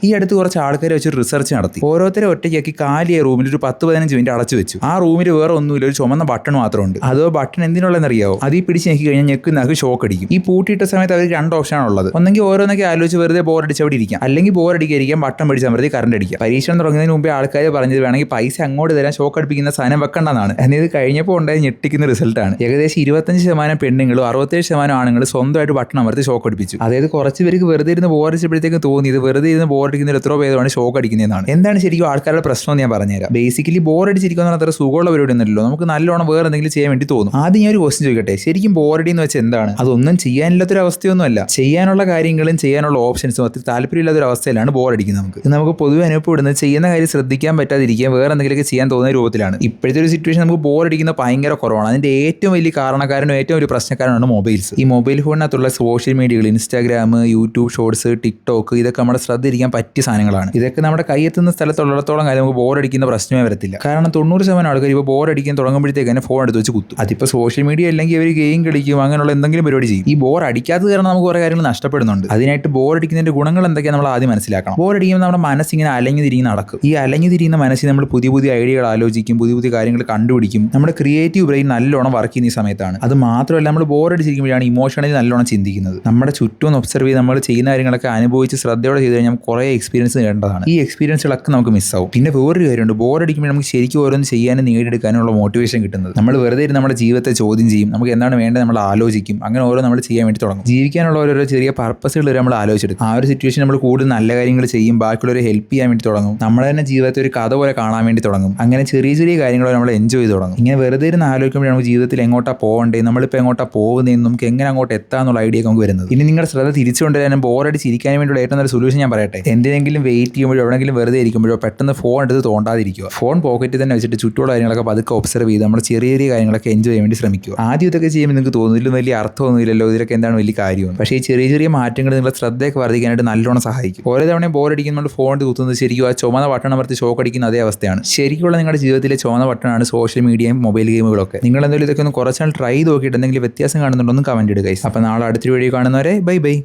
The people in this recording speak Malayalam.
ഈ അടുത്ത് കുറച്ച് ആൾക്കാരെ വെച്ച് റിസർച്ച് നടത്തി. ഓരോരുത്തരെ ഒറ്റയ്ക്കാക്കി കാലിയ റൂമിൽ ഒരു 10-15 മിനിറ്റ് അടച്ചു വെച്ചു. ആ റൂമിൽ വേറെ ഒന്നുമില്ല, ഒരു ചുമന്ന ബട്ടൺ മാത്രമുണ്ട്. അതോ ബട്ടൺ എന്തിനുള്ളതെന്നറിയാവോ? അതിൽ പിടിച്ച് ഞെക്കി കഴിഞ്ഞാൽ ഞെക്കുന്നക്ക് ഷോക്ക് അടിക്കും. ഈ പൂട്ടിയിട്ട സമയത്ത് അവർക്ക് 2 ഓപ്ഷനാണ് ഉള്ളത്. ഒന്നെങ്കിൽ ഓരോന്നൊക്കെ ആലോചിച്ച് വെറുതെ ബോറടിച്ച് അവിടെ ഇരിക്കാം, അല്ലെങ്കിൽ ബോറടിക്കാതിരിക്കാം ബട്ടൺ പിടിച്ചാൽ മതി കറണ്ട് അടിക്കാം. പരീക്ഷണം തുടങ്ങുന്നതിന് മുമ്പേ ആൾക്കാർ പറഞ്ഞത് വേണമെങ്കിൽ പൈസ അങ്ങോട്ട് തരാൻ ഷോക്ക് അടുപ്പിക്കുന്ന സാധനം വെക്കണ്ടെന്നാണ്. എന്നാൽ ഇത് കഴിഞ്ഞപ്പോൾ ഉണ്ടായ ഞെട്ടിക്കുന്ന റിസൾട്ടാണ്. ഏകദേശം 25% പെണ്ണുങ്ങളും 67% ആണുങ്ങളും സ്വന്തമായിട്ട് ബട്ടൺ അമർത്തി ഷോക്ക് അടുപ്പിച്ചു. അതായത് കുറച്ച് പേർക്ക് വെറുതെ ഇരുന്ന് ബോറടിച്ചപ്പോഴത്തേക്ക് തോന്നിയത് വെറുതെ ഇരുന്ന് ബോറടിക്കുന്നതിൽ എത്രയോ ഭേദമാണ് ഷോക്ക് അടിക്കുന്നതെന്നാണ്. എന്താണ് ശരിക്കും ആൾക്കാരുടെ പ്രശ്നം എന്ന് ഞാൻ പറഞ്ഞുതരാം. ബേസിക്കലി ബോറടിച്ചിരിക്കുന്ന അത്ര സുഖമുള്ള പരിപാടി ഒന്നുമല്ലോ. നമുക്ക് നല്ലോണം വേറെ എന്തെങ്കിലും ചെയ്യാൻ വേണ്ടി തോന്നും. ആദ്യം ഞാൻ ഒരു ക്വസ്റ്റ്യൻ ചോദിക്കട്ടെ, ശരിക്കും ബോറടി എന്ന് വെച്ചാൽ എന്താണ്? അതൊന്നും ചെയ്യാനില്ലാത്തൊരു അവസ്ഥയൊന്നുമല്ല. ചെയ്യാനുള്ള കാര്യങ്ങളും ചെയ്യാനുള്ള ഓപ്ഷൻസും ഒത്തിരി താല്പര്യമില്ലാത്തൊരു അവസ്ഥയിലാണ് ബോറടിക്കുന്നത്. നമുക്ക് പൊതുവെ അനുഭവപ്പെടുന്നത് ചെയ്യുന്ന കാര്യം ശ്രദ്ധിക്കാൻ പറ്റാതിരിക്കുക, വേറെ എന്തെങ്കിലുമൊക്കെ ചെയ്യാൻ തോന്നുന്ന രൂപത്തിലാണ്. ഇപ്പോഴത്തെ ഒരു സിറ്റുവേഷൻ നമുക്ക് ബോറടിക്കുന്ന ഭയങ്കര കുറവാണ്. അതിന്റെ ഏറ്റവും വലിയ കാരണക്കാരനും ഏറ്റവും വലിയ പ്രശ്നക്കാരനാണ് മൊബൈൽസ്. ഈ മൊബൈൽ ഫോണിനകത്തുള്ള സോഷ്യൽ മീഡിയകൾ, ഇൻസ്റ്റാഗ്രാം, യൂട്യൂബ് ഷോർട്സ്, ടിക്ടോക്ക്, ഇതൊക്കെ നമ്മുടെ ശ്രദ്ധ ഇരിക്കാൻ പറ്റിയ സാധനങ്ങളാണ്. ഇതൊക്കെ നമ്മുടെ കൈയെത്തുന്ന സ്ഥലത്തുള്ളിടത്തോളം കാര്യം നമുക്ക് ബോറടിക്കുന്ന പ്രശ്നമേ വരത്തില്ല. കാരണം 90% ആൾക്കാർ ഇപ്പോൾ ബോറടിക്കാൻ തുടങ്ങുമ്പോഴത്തേക്ക് തന്നെ ഫോൺ എടുത്ത് വെച്ച് കുത്തും. അതിപ്പോൾ സോഷ്യൽ മീഡിയ അല്ലെങ്കിൽ അവർ ഗെയിം കളിക്കും, അങ്ങനെയുള്ള എന്തെങ്കിലും പരിപാടി ചെയ്യും. ഈ ബോർ അടിക്കാത്തത് കാരണം നമുക്ക് കുറേ കാര്യങ്ങൾ നഷ്ടപ്പെടുന്നുണ്ട്. അതിനായിട്ട് ബോറടിക്കുന്നതിന്റെ ഗുണങ്ങൾ എന്തൊക്കെയാണ് നമ്മൾ ആദ്യം മനസ്സിലാക്കണം. ബോറടിക്കുമ്പോൾ നമ്മുടെ മനസ്സിങ്ങനെ അലഞ്ഞു തിരിഞ്ഞ് നടക്കും. ഈ അലഞ്ഞു തിരിയുന്ന മനസ്സിൽ നമ്മൾ പുതിയ പുതിയ ഐഡിയകൾ ആലോചിക്കും, പുതിയ പുതിയ കാര്യങ്ങൾ കണ്ടുപിടിക്കും. നമ്മുടെ ക്രിയേറ്റീവ് ബ്രെയിൻ നല്ലോണം വർക്ക് ചെയ്യുന്ന ഈ സമയത്താണ്. അത് മാത്രമല്ല, നമ്മൾ ബോറടിച്ചിരിക്കുമ്പോഴാണ് ഇമോഷണലി നല്ലോണം ചിന്തിക്കുന്നത്. നമ്മുടെ ചുറ്റും ഒബ്സർവ് ചെയ്ത് നമ്മൾ ചെയ്യുന്ന കാര്യങ്ങളൊക്കെ അനുഭവിച്ച് ശ്രദ്ധയോടെ ചെയ്ത് കഴിഞ്ഞാൽ കുറേ എക്സ്പീരിയൻസ് നേടേണ്ടതാണ്. ഈ എക്സ്പീരിയൻസുകളൊക്കെ നമുക്ക് മിസ്സാവും. പിന്നെ വേറൊരു കാര്യമുണ്ട്, ബോറടിക്കുമ്പോൾ നമുക്ക് ശരിക്കും ഓരോന്ന് ചെയ്യാനും നേടിയെടുക്കാനുള്ള മോട്ടിവേഷൻ കിട്ടുന്നത്. നമ്മൾ വെറുതെ ഇരുന്ന് നമ്മുടെ ജീവിതത്തെ ചോദ്യം ചെയ്യും, നമുക്ക് എന്താണ് വേണ്ടത് നമ്മൾ ആലോചിക്കും, അങ്ങനെ ഓരോ നമ്മൾ ചെയ്യാൻ വേണ്ടി തുടങ്ങും. ജീവിക്കാനുള്ള ഓരോ ചെറിയ പർപ്പസുകൾ വരെ നമ്മൾ ആലോചിച്ചെടുക്കും. ആ ഒരു സിറ്റുവേഷൻ നമ്മൾ കൂടുതൽ നല്ല കാര്യങ്ങൾ ചെയ്യും, ബാക്കിയുള്ളവരെ ഹെൽപ്പ് ചെയ്യാൻ വേണ്ടി തുടങ്ങും. നമ്മൾ തന്നെ ജീവിതത്തെ ഒരു കഥ പോലെ കാണാൻ വേണ്ടി തുടങ്ങും. അങ്ങനെ ചെറിയ ചെറിയ കാര്യങ്ങൾ നമ്മൾ എൻജോയ് ചെയ്ത് തുടങ്ങും. ഇങ്ങനെ വെറുതെ ഇരുന്ന് ആലോചിക്കുമ്പോൾ നമുക്ക് ജീവിതത്തിൽ എങ്ങോട്ടാ പോകണ്ടേ, നമ്മളിപ്പോൾ എങ്ങോട്ടാ പോകുന്നതെന്നും നമുക്ക് എങ്ങനെ അങ്ങോട്ട് എത്താന്നുള്ള ഐഡിയ നമുക്ക് വരുന്നത്. ഇനി നിങ്ങളുടെ ശ്രദ്ധ തിരിച്ചുകൊണ്ടുവരാനും ബോറടിച്ചിരിക്കാൻ വേണ്ടിയുള്ള ഏറ്റവും നല്ല സൊല്യൂഷൻ ഞാൻ പറയട്ടെ. എന്തിനെങ്കിലും വെയിറ്റ് ചെയ്യുമ്പോഴോ എവിടെയെങ്കിലും വെറുതെ ഇരിക്കുമ്പോഴോ പെട്ടെന്ന് ഫോൺ എടുത്ത് തോണ്ടാതിരിക്കുക. ഫോൺ പോക്കറ്റിൽ തന്നെ വെച്ചിട്ട് ചുറ്റുള്ള കാര്യങ്ങളൊക്കെ പതുക്കെ ഒബ്സർവ് ചെയ്ത് നമ്മൾ ചെറിയ ചെറിയ കാര്യങ്ങളൊക്കെ എൻജോയ് ചെയ്യാൻ വേണ്ടി ശ്രമിക്കുക. ആദ്യം ഇതൊക്കെ ചെയ്യുമ്പോൾ നിങ്ങൾക്ക് തോന്നുന്നില്ല വലിയ അർത്ഥമൊന്നുമില്ലല്ലോ, ഇതിലൊക്കെ എന്താണ് വലിയ കാര്യവും. പക്ഷേ ഈ ചെറിയ ചെറിയ മാറ്റങ്ങൾ നിങ്ങളുടെ ശ്രദ്ധയൊക്കെ വർദ്ധിക്കാനായിട്ട് നല്ലോണം സഹായിക്കും. ഓരോ തവണയും ബോറടിക്കുമ്പോൾ ഫോൺ കുത്തുന്നത് ശരിക്കും ആ ചുമന്ന ബട്ടൺ അമർത്തി ഷോക്ക് അടിക്കുന്ന അതേ അവസ്ഥയാണ്. ശരിക്കുള്ള നിങ്ങളുടെ ജീവിതത്തിലെ ചുമന്ന ബട്ടണാണ് സോഷ്യൽ മീഡിയയും മൊബൈൽ ഗെയിമുകളൊക്കെ. നിങ്ങൾ എന്തെങ്കിലും ഇതൊക്കെ ഒന്ന് കുറച്ചാൽ ട്രൈ നോക്കിയിട്ട് എന്തെങ്കിലും വ്യത്യാസം കാണുന്നുണ്ടോ എന്ന് കമന്റ് ഇടുക. അപ്പോൾ നാളെ അടുത്തൊരു വീഡിയോ കാണുന്നവരെ ബൈ ബൈ.